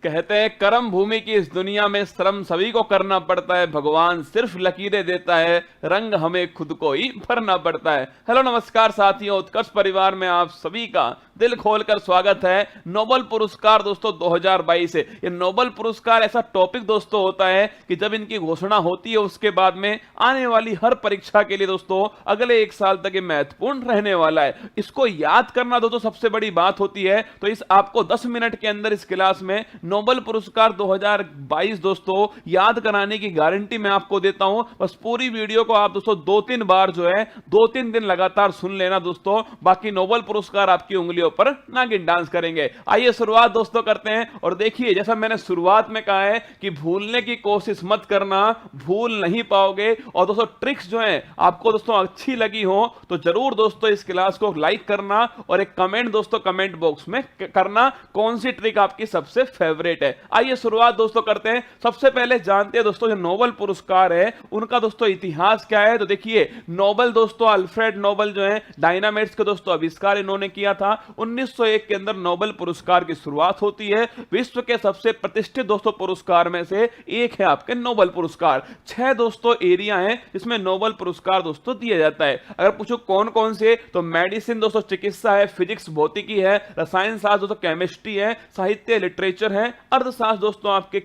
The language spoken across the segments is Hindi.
कहते हैं कर्म भूमि की इस दुनिया में श्रम सभी को करना पड़ता है, भगवान सिर्फ लकीरें देता है, रंग हमें खुद को ही भरना पड़ता है। हेलो नमस्कार साथियों, उत्कर्ष परिवार में आप सभी का दिल खोलकर स्वागत है। नोबेल पुरस्कार दोस्तों 2022 है। ये नोबेल पुरस्कार ऐसा टॉपिक दोस्तों होता है कि जब इनकी घोषणा होती है उसके बाद में आने वाली हर परीक्षा के लिए दोस्तों अगले एक साल तक ये महत्वपूर्ण रहने वाला है। इसको याद करना दोस्तों सबसे बड़ी बात होती है। तो इस आपको 10 मिनट के अंदर इस क्लास में नोबेल पुरस्कार 2022 दोस्तों याद कराने की गारंटी मैं आपको देता हूं। बस पूरी वीडियो को आप दोस्तों 2-3 बार जो है 2-3 दिन लगातार सुन लेना दोस्तों, बाकी नोबेल पुरस्कार आपकी उंगलियों पर नागिन डांस करेंगे। आइए शुरुआत दोस्तों करते हैं। और देखिए, जैसा मैंने शुरुआत में कहा है कि भूलने की कोशिश मत करना, भूल नहीं पाओगे। और दोस्तों ट्रिक्स जो है आपको दोस्तों अच्छी लगी हो तो जरूर दोस्तों इस क्लास को लाइक करना और एक कमेंट दोस्तों कमेंट बॉक्स में करना कौन सी ट्रिक आपकी सबसे फेवरेट है। आइए शुरुआत दोस्तों करते हैं। सबसे पहले जानते हैं दोस्तों जो नोबेल पुरस्कार है उनका दोस्तों इतिहास क्या है। तो देखिए, नोबेल दोस्तों अल्फ्रेड नोबेल जो है डायनामाइट्स के दोस्तों आविष्कार इन्होंने किया था। 1901 के अंदर नोबेल पुरस्कार की शुरुआत होती है। विश्व के सबसे प्रतिष्ठित दोस्तों पुरस्कार में से एक है आपके नोबेल पुरस्कार। 6 दोस्तों एरिया हैं जिसमें नोबेल पुरस्कार दोस्तों दिया जाता है। अगर पूछो कौन कौन से, तो मेडिसिन दोस्तों चिकित्सा है, फिजिक्स भौतिकी है, रसायन शास्त्र दोस्तों केमिस्ट्री है, साहित्य लिटरेचर है, अर्थशास्त्र दोस्तों आपके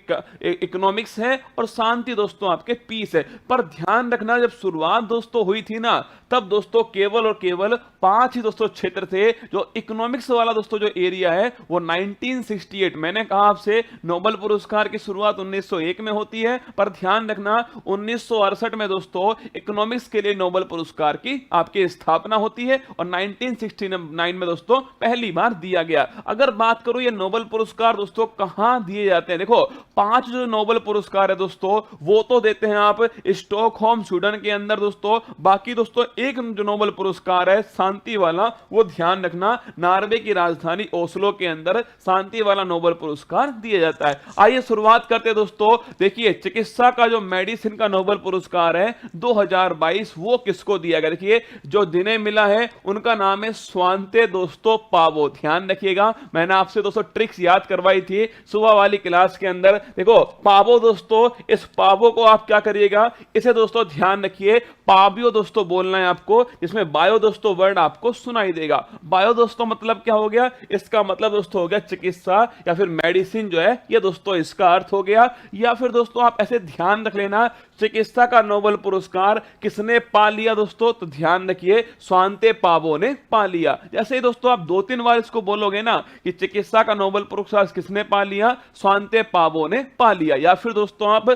इकोनॉमिक्स है, और शांति दोस्तों आपके पीस है। पर ध्यान रखना, जब शुरुआत दोस्तों हुई थी ना तब दोस्तों केवल और केवल 5 ही दोस्तों क्षेत्र थे। जो इकोनॉमिक्स वाला दोस्तों जो एरिया है वो 1968, मैंने कहा आपसे नोबेल पुरस्कार की शुरुआत 1901 में होती है, पर ध्यान रखना 1968 में दोस्तों इकोनॉमिक्स के लिए नोबेल पुरस्कार की आपकी स्थापना होती है और 1969 में दोस्तों पहली बार दिया गया। अगर बात करूं ये नोबेल पुरस्कार दोस्तों कहां दिए जाते हैं, देखो 5 जो नोबेल पुरस्कार है दोस्तों वो तो देते हैं आप स्टॉकहोम स्वीडन के अंदर दोस्तों। बाकी दोस्तों एक जो नोबेल पुरस्कार है शांति वाला, वो ध्यान रखना नॉर्वे की राजधानी ओस्लो के अंदर शांति वाला नोबेल पुरस्कार दिया जाता है। आइए शुरुआत करते हैं दोस्तों। देखिए, चिकित्सा का जो मेडिसिन का नोबेल पुरस्कार है 2022 वो किसको दिया गया। देखिए, जो जिन्हें मिला है उनका नाम है स्वांते दोस्तों पावो। ध्यान रखिएगा, मैंने आपसे दोस्तों ट्रिक्स याद करवाई थी सुबह वाली क्लास के अंदर। देखो पावो दोस्तों, इस पावो को आप क्या करिएगा, इसे दोस्तों ध्यान रखिए पावियो दोस्तों बोलना है आपको, जिसमें बायो दोस्तों वर्ड आपको सुनाई देगा। बायो दोस्तों मतलब क्या हो गया, इसका मतलब दोस्तों हो गया चिकित्सा या फिर मेडिसिन जो है ये दोस्तों इसका अर्थ हो गया। या फिर दोस्तों आप ऐसे ध्यान रख लेना, चिकित्सा का नोबेल पुरस्कार किसने पा लिया दोस्तों, तो ध्यान रखिए स्वांते पावो ने पा लिया। जैसे ही दोस्तों आप 2-3 बार इसको बोलोगे ना कि चिकित्सा का नोबेल पुरस्कार किसने पा लिया, स्वांते पावो ने पा लिया। या फिर दोस्तों आप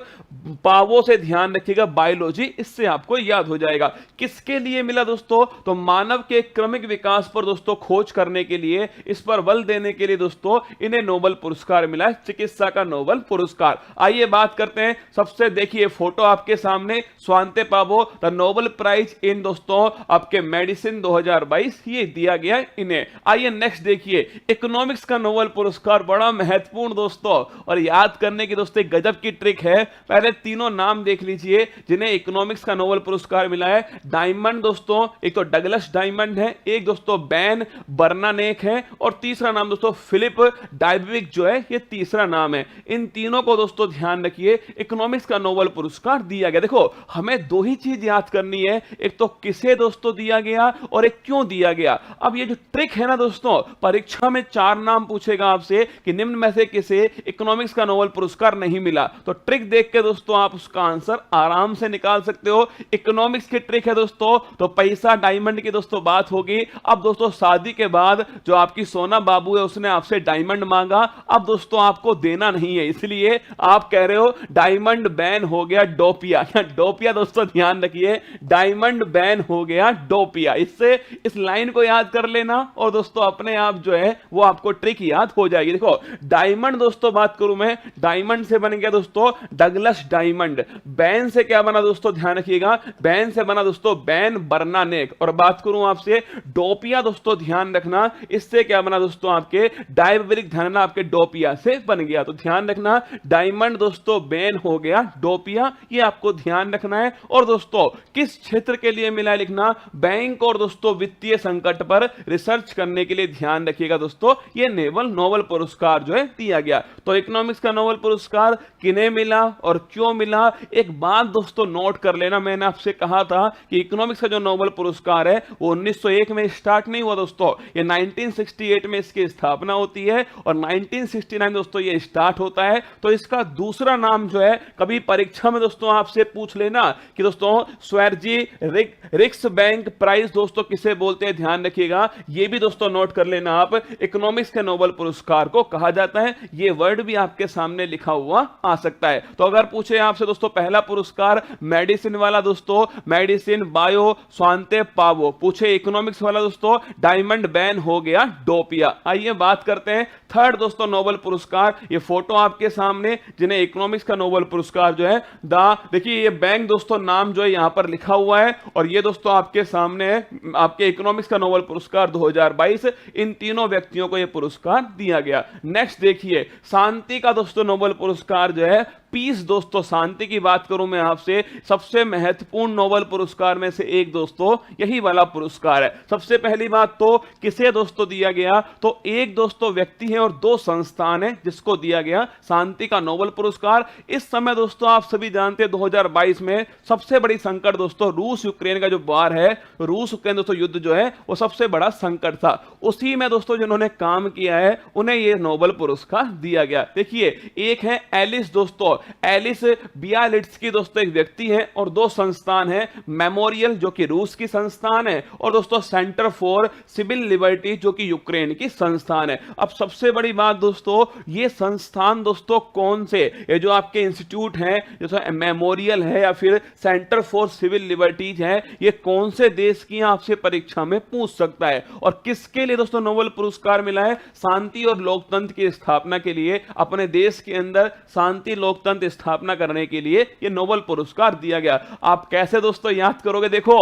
पावो से ध्यान रखिएगा बायोलॉजी, इससे आपको याद हो जाएगा। किसके लिए मिला दोस्तों, तो मानव के क्रमिक विकास पर दोस्तों खोज करने के लिए, इस पर बल देने के लिए दोस्तों इन्हें नोबेल पुरस्कार मिला है, चिकित्सा का नोबेल पुरस्कार। आइए बात करते हैं। सबसे देखिए फोटो आपके सामने, Svante Paavo the Nobel prize in दोस्तों आपके मेडिसिन 2022 ये दिया गया है इन्हें। आइए नेक्स्ट देखिए, इकोनॉमिक्स का नोबेल पुरस्कार बड़ा महत्वपूर्ण दोस्तों और याद करने की दोस्तों गजब की ट्रिक है। पहले तीनों नाम देख लीजिए जिन्हें इकोनॉमिक्स का नोबेल पुरस्कार मिला है। डायमंड दोस्तों, एक तो डगलस डायमंड है, एक दोस्तों बैन बर्नानेक है, और तीसरा नाम दोस्तों फिलिप डायबविक जो है ये तीसरा नाम है। इन तीनों को दोस्तों ध्यान रखिए इकोनॉमिक्स का नोबेल पुरस्कार दिया गया। देखो हमें 2 ही चीज याद करनी है, एक तो किसे दोस्तों दिया गया और एक क्यों दिया गया। अब ये जो ट्रिक है ना दोस्तों, परीक्षा में 4 नाम पूछेगा आपसे कि निम्न में से किसे इकोनॉमिक्स का नोबेल पुरस्कार नहीं मिला, तो ट्रिक देख के दोस्तों आप उसका आंसर आराम से निकाल सकते हो। इकोनॉमिक्स की ट्रिक है दोस्तों, तो पैसा डायमंड की दोस्तों बात होगी। अब दोस्तों शादी के बाद जो आपकी सोना बाबू है उसने आपसे डायमंड मांगा, अब दोस्तों आपको देना नहीं है, इसलिए आप कह रहे हो डायमंड बैन हो गया डोपिया। डोपिया दोस्तों ध्यान रखिए, डायमंड बैन हो गया डोपिया। इससे इस लाइन को याद कर लेना और दोस्तों अपने आप जो है वो आपको ट्रिक याद हो जाएगी। देखो डायमंड दोस्तों बात करूं मैं, डायमंड से बन गया दोस्तों डगलस डायमंड। बैन से क्या बना दोस्तों, ध्यान रखिएगा, बैन से बना दोस्तों बैन बर्नानेक। और बात करूं आपसे डोपिया दोस्तों, ध्यान रखना इससे क्या बना दोस्तों आपके डायबेटिक, ध्यान आपके डोपिया से बन गया। तो ध्यान रखना डायमंड दोस्तों बैन हो गया डोपिया, ये आपको ध्यान रखना है। और दोस्तों किस क्षेत्र के लिए मिला है लिखना, बैंक और दोस्तों वित्तीय संकट पर रिसर्च करने के लिए ध्यान रखिएगा दोस्तों, ये नोबेल पुरस्कार जो है दिया गया। तो इकोनॉमिक्स का नोबेल पुरस्कार किन्हें मिला और क्यों मिला, एक बात दोस्तों नोट कर लेना, मैंने आपसे कहा था कि इकोनॉमिक्स का जो नोबेल पुरस्कार है वो 1901 में स्टार्ट नहीं हुआ दोस्तों, ये 1968 में इसकी स्थापना होती है और 1969 दोस्तों ये स्टार्ट होता है। तो इसका दूसरा नाम जो है, कभी परीक्षा में दोस्तों आपसे पूछ लेना कि दोस्तों स्वेर्जी रिक्स बैंक प्राइज दोस्तों किसे बोलते हैं, ध्यान रखिएगा, ये भी दोस्तों नोट कर लेना आप, इकोनॉमिक्स के नोबेल पुरस्कार को कहा जाता है। ये वर्ड भी आपके सामने लिखा हुआ आ सकता है। तो अगर पूछे आपसे दोस्तों पहला पुरस्कार मेडिसिन वाला दोस्तों, मेडिसिन बायो स्वांते पावो, पूछे इकोनॉमिक्स वाला दोस्तों डायमंड बैन हो गया डोपिया। आइए बात करते हैं थर्ड दोस्तों नोबेल पुरस्कार, ये फोटो आपके सामने जिन्हें इकोनॉमिक्स का नोबेल पुरस्कार जो है देखिए ये बैंक दोस्तों नाम जो है यहां पर लिखा हुआ है और ये दोस्तों आपके सामने है आपके इकोनॉमिक्स का नोबेल पुरस्कार 2022, इन तीनों व्यक्तियों को यह पुरस्कार दिया गया। नेक्स्ट देखिए शांति का दोस्तों नोबेल पुरस्कार जो है पीस दोस्तों, शांति की बात करूं मैं आपसे, सबसे महत्वपूर्ण नोबेल पुरस्कार में से एक दोस्तों यही वाला पुरस्कार है। सबसे पहली बात तो किसे दोस्तों दिया गया, तो एक दोस्तों व्यक्ति है और दो संस्थान है जिसको दिया गया शांति का नोबेल पुरस्कार। इस समय दोस्तों आप सभी जानते हैं 2022 में सबसे बड़ी संकट दोस्तों रूस यूक्रेन का जो वार है, रूस यूक्रेन दोस्तों युद्ध जो है वो सबसे बड़ा संकट था, उसी में दोस्तों जिन्होंने काम किया है उन्हें यह नोबेल पुरस्कार दिया गया। देखिए एक है एलिस दोस्तों, एलिस बियालिट्स्की दोस्तों एक व्यक्ति है और दो संस्थान है, मेमोरियल जो कि रूस की संस्थान है और दोस्तों सेंटर फॉर सिविल लिबर्टी जो कि यूक्रेन की संस्थान है। अब सबसे बड़ी बात दोस्तों, ये संस्थान दोस्तों कौन से, ये जो आपके इंस्टीट्यूट हैं जैसे मेमोरियल है या फिर सेंटर फॉर सिविल लिबर्टीज है, ये कौन से देश की आपसे परीक्षा में पूछ सकता है। और किसके लिए दोस्तों नोबेल पुरस्कार मिला है, शांति और लोकतंत्र की स्थापना के लिए, अपने देश के अंदर शांति लोकतंत्र स्थापना करने के लिए यह नोबेल पुरस्कार दिया गया। आप कैसे दोस्तों याद करोगे, देखो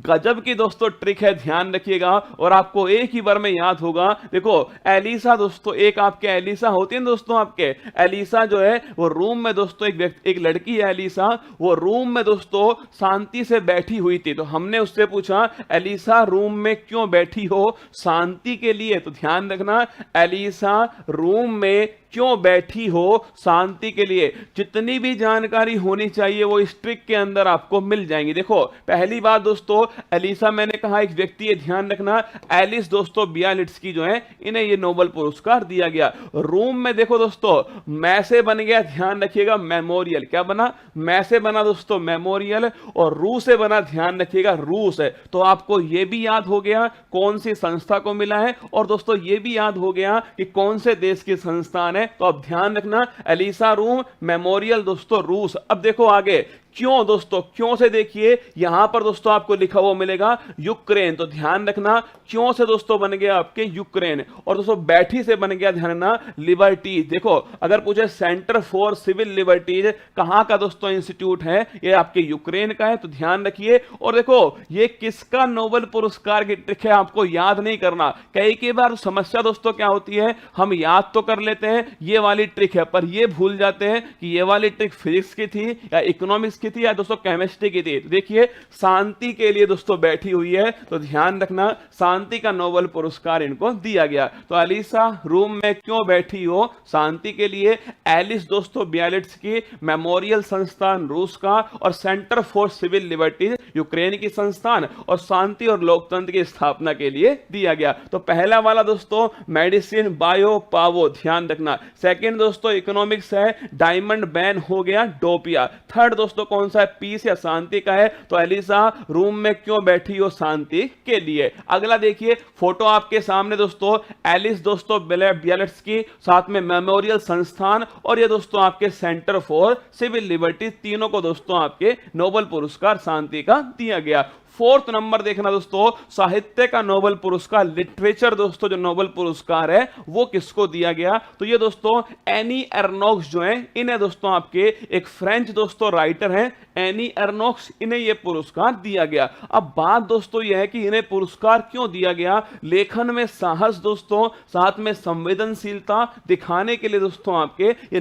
गजब की दोस्तों ट्रिक है, ध्यान रखिएगा और आपको एक ही बार में याद होगा। देखो एलिसा दोस्तों, एक आपके एलिसा होती है दोस्तों, आपके एलिसा जो है वो रूम में दोस्तों एक लड़की है एलिसा, वो रूम में दोस्तों शांति से बैठी हुई थी। तो हमने उससे पूछा एलिसा रूम में क्यों बैठी हो, शांति के लिए। तो ध्यान रखना एलिसा रूम में क्यों बैठी हो, शांति के लिए। जितनी भी जानकारी होनी चाहिए वो इस ट्रिक के अंदर आपको मिल जाएंगी। देखो पहली बात दोस्तों, एलिसा मैंने कहा एक व्यक्ति है, ध्यान रखना एलिस दोस्तों बियालिट्स्की जो है इन्हें ये नोबेल पुरस्कार दिया गया। रूम में देखो दोस्तों मैसे बन गया, ध्यान रखिएगा मेमोरियल, क्या बना, मैसे बना दोस्तों मेमोरियल, और रू से बना, ध्यान रखिएगा रूस है। तो आपको ये भी याद हो गया कौन सी संस्था को मिला है और दोस्तों ये भी याद हो गया कि कौन से देश की संस्थान है। तो अब ध्यान रखना एलिसा रूम मेमोरियल दोस्तों रूस। अब देखो आगे क्यों दोस्तों, क्यों से देखिए यहां पर दोस्तों आपको लिखा हुआ मिलेगा यूक्रेन। तो ध्यान रखना क्यों से दोस्तों बन गया आपके यूक्रेन, और दोस्तों बैठी से बन गया ध्यान रखना लिबर्टीज। देखो अगर पूछे सेंटर फॉर सिविल लिबर्टीज कहां का दोस्तों इंस्टीट्यूट है, ये आपके यूक्रेन का है, तो ध्यान रखिए। और देखो ये किसका नोबेल पुरस्कार की ट्रिक है, आपको याद नहीं करना। कई बार समस्या दोस्तों क्या होती है, हम याद तो कर लेते हैं ये वाली ट्रिक है, पर ये भूल जाते हैं कि ये वाली ट्रिक फिजिक्स की थी या इकोनॉमिक्स की थी या दोस्तों केमिस्ट्री की थी। देखिए शांति के लिए दोस्तों बैठी हुई है, तो ध्यान रखना शांति का नोबेल पुरस्कार इनको दिया गया। तो एलिसा रूम में क्यों बैठी हो, शांति के लिए। एलिस दोस्तों बियालिट्स्की मेमोरियल संस्थान रूस का, और centre for civil liberty Ukraine की संस्थान, और शांति और लोकतंत्र की स्थापना के लिए दिया गया। तो पहला वाला दोस्तों मेडिसिन बायो पावो, ध्यान रखना। सेकंड दोस्तों इकोनॉमिक्स है डायमंड बैन हो गया डोपिया। थर्ड दोस्तों कौन सा है, पीस या शांति का है, तो एलिसा रूम में क्यों बैठी हो, शांति के लिए। अगला देखिए फोटो आपके सामने दोस्तों, एलिस दोस्तों बियालिट्स्की, साथ में मेमोरियल संस्थान, और ये दोस्तों आपके सेंटर फॉर सिविल लिबर्टी, तीनों को दोस्तों आपके नोबेल पुरस्कार शांति का दिया गया। फोर्थ नंबर देखना दोस्तों, साहित्य का नोबेल पुरस्कार, लिटरेचर दोस्तों जो नोबेल पुरस्कार है वो किसको दिया गया? तो ये दोस्तों एनी एर्नोक्स जो है, इन्हें दोस्तों आपके एक फ्रेंच दोस्तों राइटर हैं एनी एर्नोक्स, इन्हें यह पुरस्कार दिया गया। अब बात दोस्तों यह है कि इन्हें पुरस्कार क्यों दिया गया? लेखन में साहस दोस्तों, साथ में संवेदनशीलता दिखाने के लिए दोस्तों आपके ये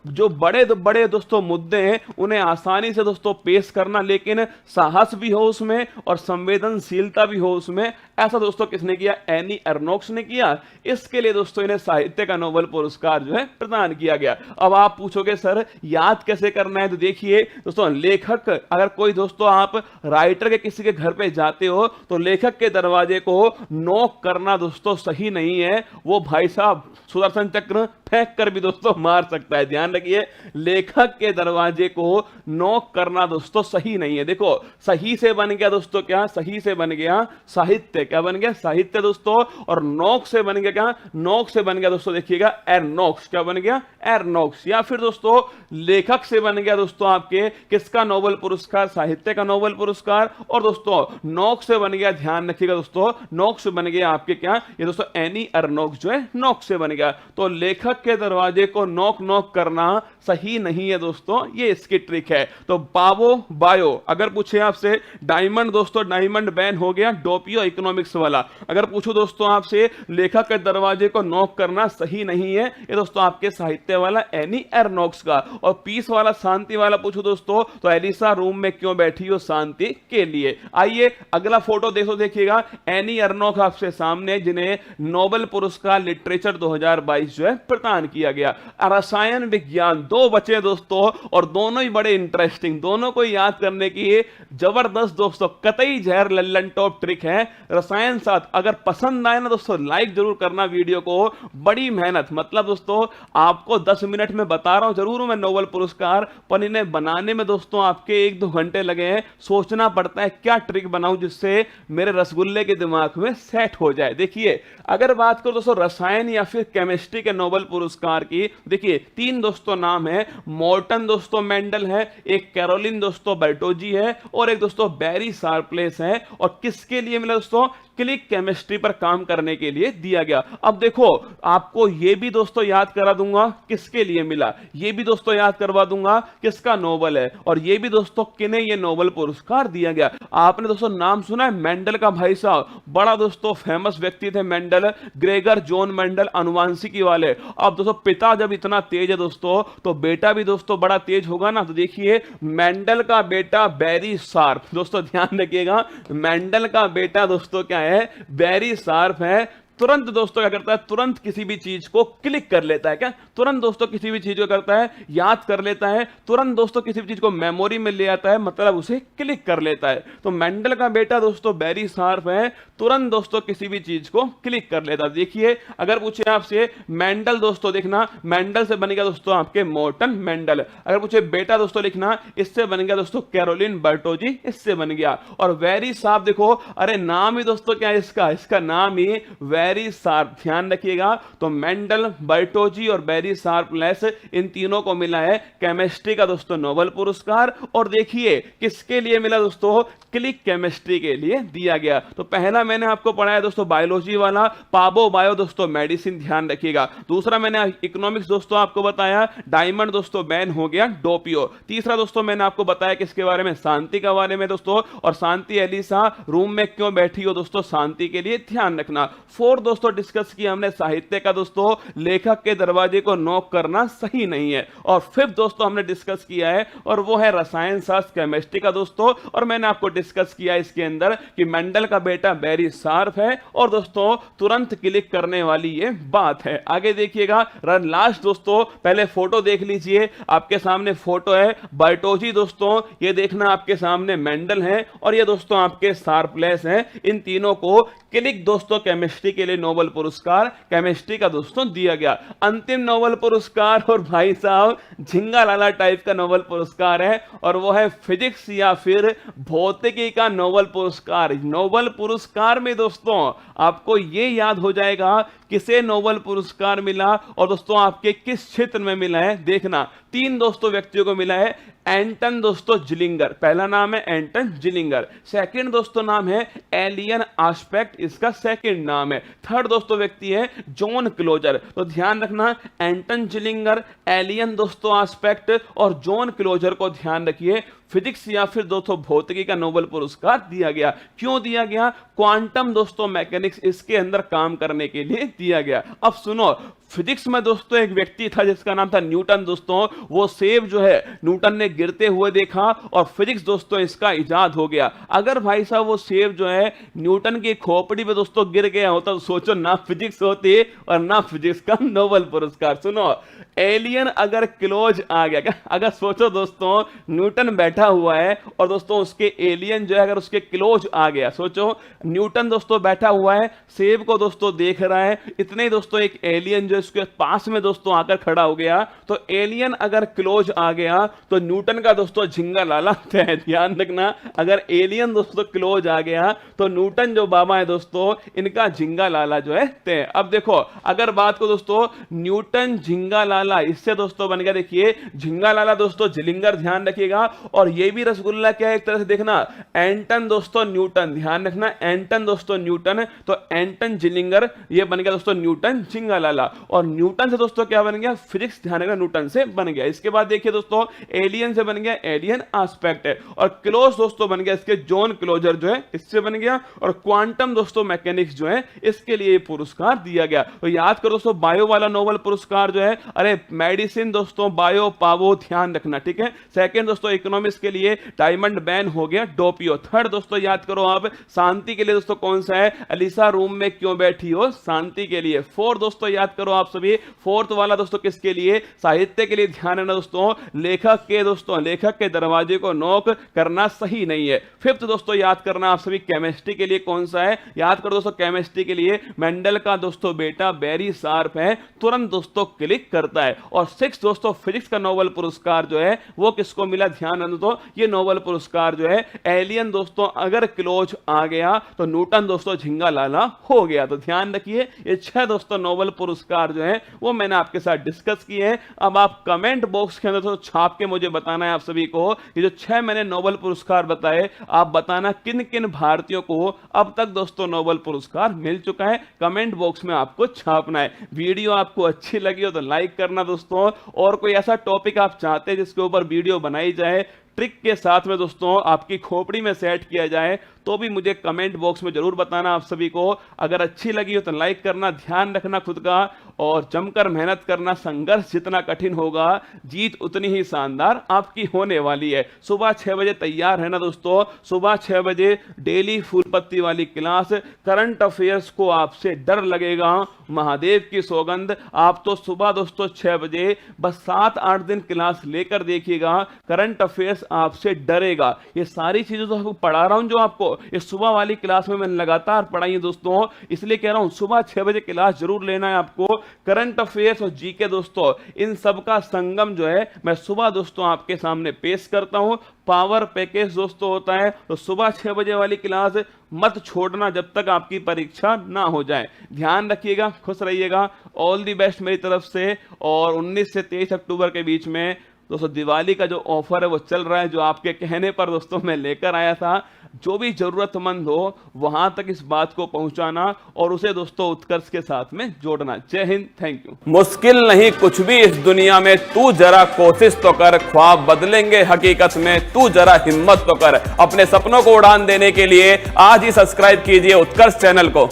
जो बड़े बड़े दोस्तों मुद्दे हैं उन्हें आसानी से दोस्तों पेश करना, लेकिन साहस भी हो उसमें और संवेदनशीलता भी हो उसमें। ऐसा दोस्तों किसने किया? एनी एर्नोक्स ने किया। इसके लिए दोस्तों इन्हें साहित्य का नोबेल पुरस्कार जो है प्रदान किया गया। अब आप पूछोगे सर याद कैसे करना है? तो देखिए दोस्तों, लेखक अगर कोई दोस्तों आप राइटर के किसी के घर पे जाते हो तो लेखक के दरवाजे को नॉक करना दोस्तों सही नहीं है। वो भाई साहब सुदर्शन चक्र फेंक कर भी दोस्तों मार सकता है। ध्यान रखिए, लेखक के दरवाजे को नॉक करना दोस्तों सही नहीं है। देखो सही से बन गया दोस्तों क्या? सही से बन गया साहित्य। क्या बन गया? साहित्य दोस्तों। और नॉक से बन गया क्या? नॉक से बन गया दोस्तों देखिएगा एर्नोक्स। क्या बन गया? एर्नोक्स। या फिर दोस्तों लेखक से बन गया दोस्तों आपके किसका नोबेल पुरस्कार? साहित्य का नोबेल पुरस्कार। और दोस्तों नॉक से बन गया, ध्यान रखिएगा दोस्तों, नॉक से बन गया आपके क्या? ये दोस्तों एनी एर्नोक्स जो है नॉक से बन गया। तो लेखक के दरवाजे को नॉक नॉक करना सही नहीं है दोस्तों, ये इसकी ट्रिक है। तो पावो बायो अगर पूछे आपसे, डायमंड दोस्तों, डायमंड बैन हो गया डोपियो इकोनॉमिक्स वाला। अगर पूछो दोस्तों आपसे लेखक के दरवाजे को नॉक करना सही नहीं है, ये दोस्तों आपके साहित्य वाला एनी एर्नोक्स का। और पीस वाला, शांति वाला पूछो दोस्तों तो एलिसा रूम में क्यों बैठी हो? शांति के लिए। आइए अगला फोटो देखो, देखिएगा एनी एर्नोक्स आपसे सामने, जिन्हें नोबेल पुरस्कार लिटरेचर 2022 जो है प्रदान किया गया। रसायन विज्ञान, दो बचे दोस्तों और दोनों ही बड़े इंटरेस्टिंग, दोनों को याद करने की जबरदस्त दोस्तों कतई जहर लल्लन टॉप ट्रिक है। रसायन साथ अगर पसंद आए ना दोस्तों लाइक जरूर करना वीडियो को। बड़ी मेहनत, मतलब दोस्तों आपको 10 मिनट में बता रहा हूं जरूर मैं नोबेल पुरस्कार, पर इन्हें बनाने में दोस्तों आपके 1-2 घंटे लगे हैं। सोचना पड़ता है क्या ट्रिक बनाऊं जिससे मेरे रसगुल्ले के दिमाग में सेट हो जाए। देखिए अगर बात करो दोस्तों रसायन या फिर केमिस्ट्री के नोबेल पुरस्कार की, देखिए 3 दोस्तों नाम है। मॉर्टन दोस्तों मेंडल है, एक कैरोलिन दोस्तों बर्टोजी है और एक दोस्तों बैरी शार्पलेस है। और किसके लिए मिला दोस्तों? क्लिक केमिस्ट्री पर काम करने के लिए दिया गया। अब देखो आपको यह भी दोस्तों याद करा दूंगा किसके लिए मिला, यह भी दोस्तों याद करवा दूंगा किसका नोबेल है, और यह भी दोस्तों किन्हें यह नोबेल पुरस्कार दिया गया। आपने दोस्तों नाम सुना है मेंडल का? भाई साहब बड़ा दोस्तों फेमस व्यक्ति थे मेंडल, ग्रेगर जॉन मेंडल, अनुवांशिकी वाले। अब दोस्तों पिता जब इतना तेज है दोस्तों तो बेटा भी दोस्तों बड़ा तेज होगा ना। तो देखिए मेंडल का बेटा बैरी शार्प, दोस्तों ध्यान रखिएगा मेंडल का बेटा दोस्तों क्या है? बैरी शार्प है। तुरंत दोस्तों क्या करता है? तुरंत किसी भी चीज को क्लिक कर लेता है। क्या? तुरंत दोस्तों किसी भी चीज को करता है, याद कर लेता है। तुरंत दोस्तों किसी भी चीज को मेमोरी में ले आता है, मतलब उसे क्लिक कर लेता है। तो मेंडल का बेटा दोस्तों बैरी शार्प है, तुरंत दोस्तों किसी भी चीज को क्लिक कर लेता है। देखिए अगर पूछे आपसे मेंडल दोस्तों, देखना मेंडल से बन गया दोस्तों आपके मॉर्टन मेंडल। अगर पूछे बेटा दोस्तों लिखना, इससे बन गया दोस्तों कैरोलिन बर्टोजी, इससे बन गया। और बैरी शार्प देखो, अरे नाम ही दोस्तों क्या है इसका? इसका नाम ही बैरी शार्प। ध्यान रखिएगा तो मेंडल, बर्टोजी और बैरी शार्पलेस, इन तीनों को मिला है केमिस्ट्री का दोस्तों नोबेल पुरस्कार। और देखिए किसके लिए मिला दोस्तों? क्लिक केमिस्ट्री के लिए दिया गया। तो पहला मैंने आपको पढ़ाया दोस्तों बायोलॉजी वाला, पाबो बायो दोस्तों मेडिसिन, ध्यान रखिएगा। दूसरा मैंने इकोनॉमिक्स दोस्तों आपको बताया, डायमंड दोस्तों बैन हो गया डोपियो। तीसरा दोस्तों मैंने आपको बताया किसके बारे में? शांति के बारे में दोस्तों। और शांति एलिसा रूम में क्यों बैठी हो दोस्तों? शांति के लिए, ध्यान रखना। फोर्थ दोस्तों डिस्कस किया हमने साहित्य का दोस्तों, लेखक के दरवाजे को नॉक करना सही नहीं है। और फिफ्थ दोस्तों हमने डिस्कस किया है और वो है रसायन शास्त्र केमिस्ट्री का दोस्तों। और मैंने आपको डिस्कस किया इसके अंदर कि मेंडल का बेटा बैरी शार्प है और दोस्तों तुरंत क्लिक करने वाली ये बात है। आगे देखिएगा लास्ट दोस्तों, पहले फोटो देख लीजिए, आपके सामने फोटो है बर्टोजी दोस्तों, ये देखना आपके सामने मेंडल है और ये दोस्तों आपके शार्पलेस हैं। इन तीनों को क्लिक दोस्तों केमिस्ट्री के लिए नोबेल पुरस्कार केमिस्ट्री का दोस्तों दिया गया। अंतिम नोबेल पुरस्कार और भाई साहब झिंगा लाला टाइप का नोबेल पुरस्कार है और वो है फिजिक्स या फिर भौतिकी का नोबेल पुरस्कार। नोबेल पुरस्कार में दोस्तों आपको ये याद हो जाएगा किसे नोबेल पुरस्कार मिला और दोस्तों आपके किस क्षेत्र में मिला है। देखना तीन दोस्तों व्यक्तियों को मिला है एंटन दोस्तों जिलिंगर, पहला नाम है एंटन जिलिंगर, सेकंड दोस्तों नाम है एलियन आस्पेक्ट, इसका सेकंड नाम है, थर्ड दोस्तों व्यक्ति है जॉन क्लोजर। तो ध्यान रखना एंटन जिलिंगर, एलियन दोस्तों आस्पेक्ट और जॉन क्लोजर को ध्यान रखिए। फिजिक्स या फिर दोस्तों भौतिकी का नोबेल पुरस्कार दिया गया, क्यों दिया गया? क्वांटम दोस्तों मैकेनिक्स इसके अंदर काम करने के लिए दिया गया। अब सुनो, फिजिक्स में दोस्तों एक व्यक्ति था जिसका नाम था न्यूटन दोस्तों, वो सेब जो है न्यूटन ने गिरते हुए देखा और फिजिक्स दोस्तों इसका इजाद हो गया। अगर भाई साहब वो सेब जो है न्यूटन की खोपड़ी पे दोस्तों गिर गया होता तो सोचो ना फिजिक्स होती और ना फिजिक्स का नोबेल पुरस्कार। सुनो, एलियन अगर क्लोज आ गया, क्या अगर सोचो दोस्तों न्यूटन बैठा हुआ है और दोस्तों उसके एलियन जो है अगर उसके क्लोज आ गया, सोचो न्यूटन दोस्तों बैठा हुआ है सेब को दोस्तों देख रहा है, इतने ही दोस्तों एक एलियन जो इसके पास में दोस्तों आकर खड़ा हो गया, तो एलियन अगर क्लोज आ गया तो न्यूटन का दोस्तों झिंगा लाला तय। ध्यान रखना, अगर एलियन दोस्तों क्लोज आ गया तो न्यूटन जो बाबा है दोस्तों इनका झिंगा लाला जो है तय। अब देखो अगर बात को दोस्तों न्यूटन झिंगा लाला, इससे दोस्तों बन गया, देखिए झिंगा लाला दोस्तों जिलिंगर, ध्यान रखिएगा। और ये भी रसगुल्ला क्या है एक तरह से देखना, एंटन दोस्तों न्यूटन, ध्यान रखना एंटन दोस्तों न्यूटन, तो एंटन जिलिंगर ये बन गया दोस्तों न्यूटन झिंगा लाला। और न्यूटन से दोस्तों क्या बन गया? फिजिक्स, ध्यान रखना न्यूटन से बन गया। इसके बाद देखिए दोस्तों एलियन से बन गया एलियन आस्पेक्ट है, और क्लोज दोस्तों बन गया इसके जॉन क्लोजर जो है इससे बन गया, और क्वांटम दोस्तों मैकेनिक्स जो है इसके लिए पुरस्कार दिया गया। तो याद करो दोस्तों बायो वाला नोबेल पुरस्कार जो है, अरे मेडिसिन दोस्तों बायो पावो, ध्यान रखना, ठीक है। सेकंड दोस्तों इकोनॉमिक्स के लिए डायमंड बैन हो गया डोपियो। थर्ड दोस्तों याद करो आप शांति के लिए दोस्तों कौन सा है? अलीसा रूम में क्यों बैठी हो, शांति के लिए। फोर्थ दोस्तों याद करो आप सभी, फोर्थ वाला दोस्तों किसके लिए? साहित्य के लिए। ध्यान रखना दोस्तों लेखक के दोस्तों लेखक के दरवाजे को नॉक करना सही नहीं है। फिफ्थ दोस्तों याद करना आप सभी केमिस्ट्री के लिए कौन सा है? याद करो दोस्तों केमिस्ट्री के लिए मेंडल का दोस्तों बेटा वेरी शार्प है, तुरंत दोस्तों क्लिक करता है। और सिक्स दोस्तों फिजिक्स का नोबेल पुरस्कार जो है वो किसको मिला? ध्यान रखना तो ये नोबेल पुरस्कार जो है एलियन दोस्तों अगर क्लोज आ गया तो न्यूटन दोस्तों झिंगा लाला हो गया। तो ध्यान रखिए ये 6 दोस्तों नोबेल पुरस्कार जो है वो मैंने आपके साथ डिस्कस किए हैं। अब आप कमेंट बॉक्स के अंदर तो छाप के मुझे बताना है आप सभी को, ये जो 6 मैंने नोबेल पुरस्कार बताए आप बताना किन किन भारतीयों को अब तक दोस्तों नोबेल पुरस्कार मिल चुका है, कमेंट बॉक्स में आपको छापना है। वीडियो आपको अच्छी लगी हो तो लाइक करना दोस्तों, और कोई ऐसा टॉपिक आप चाहते हैं जिसके ऊपर वीडियो बनाई जाए ट्रिक के साथ में दोस्तों आपकी खोपड़ी में सेट किया जाए तो भी मुझे कमेंट बॉक्स में जरूर बताना आप सभी को। अगर अच्छी लगी हो तो लाइक करना, ध्यान रखना खुद का और जमकर मेहनत करना। संघर्ष जितना कठिन होगा जीत उतनी ही शानदार आपकी होने वाली है। सुबह 6 बजे तैयार है ना दोस्तों, सुबह 6 बजे डेली फूल पत्ती वाली क्लास, करंट अफेयर्स को आपसे डर लगेगा, महादेव की सौगंध। आप तो सुबह दोस्तों 6 बजे बस 7-8 दिन क्लास लेकर देखिएगा, करंट अफेयर्स आपसे डरेगा। ये सारी चीजें तो आपको पढ़ा रहा हूं जो आपको इस सुबह वाली क्लास में मैंने लगातार पढ़ाई है दोस्तों, इसलिए कह रहा हूं सुबह 6 बजे क्लास जरूर लेना है आपको। करंट अफेयर्स और जीके दोस्तों इन सब का संगम जो है मैं सुबह दोस्तों आपके सामने पेश करता हूं। पावर पैकेज दोस्तों होता है, तो सुबह 6 बजे वाली क्लास मत छोड़ना जब तक आपकी परीक्षा ना हो जाए। ध्यान रखिएगा, खुश रहिएगा, ऑल दी बेस्ट मेरी तरफ से। और 19 से 23 अक्टूबर के बीच में दोस्तों दिवाली का जो ऑफर है वो चल रहा है, जो आपके कहने पर दोस्तों मैं लेकर आया था। जो भी जरूरतमंद हो वहां तक इस बात को पहुंचाना और उसे दोस्तों उत्कर्ष के साथ में जोड़ना। जय हिंद, थैंक यू। मुश्किल नहीं कुछ भी इस दुनिया में, तू जरा कोशिश तो कर, ख्वाब बदलेंगे हकीकत में, तू जरा हिम्मत तो कर। अपने सपनों को उड़ान देने के लिए आज ही सब्सक्राइब कीजिए उत्कर्ष चैनल को।